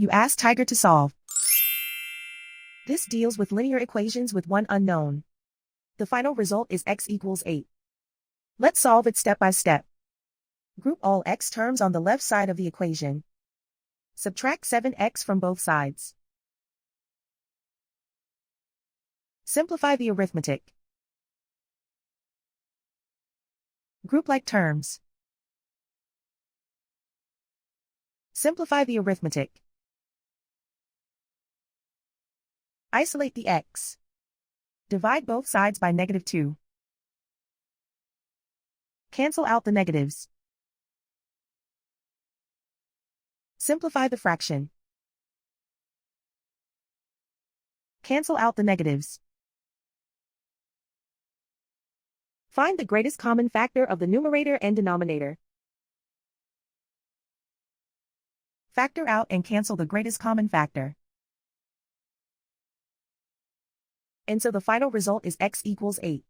You ask Tiger to solve. This deals with linear equations with one unknown. The final result is x equals 8. Let's solve it step by step. Group all x terms on the left side of the equation. Subtract 7x from both sides. Simplify the arithmetic. Group like terms. Simplify the arithmetic. Isolate the x. Divide both sides by -2. Cancel out the negatives. Simplify the fraction. Cancel out the negatives. Find the greatest common factor of the numerator and denominator. Factor out and cancel the greatest common factor. And so the final result is x equals 8.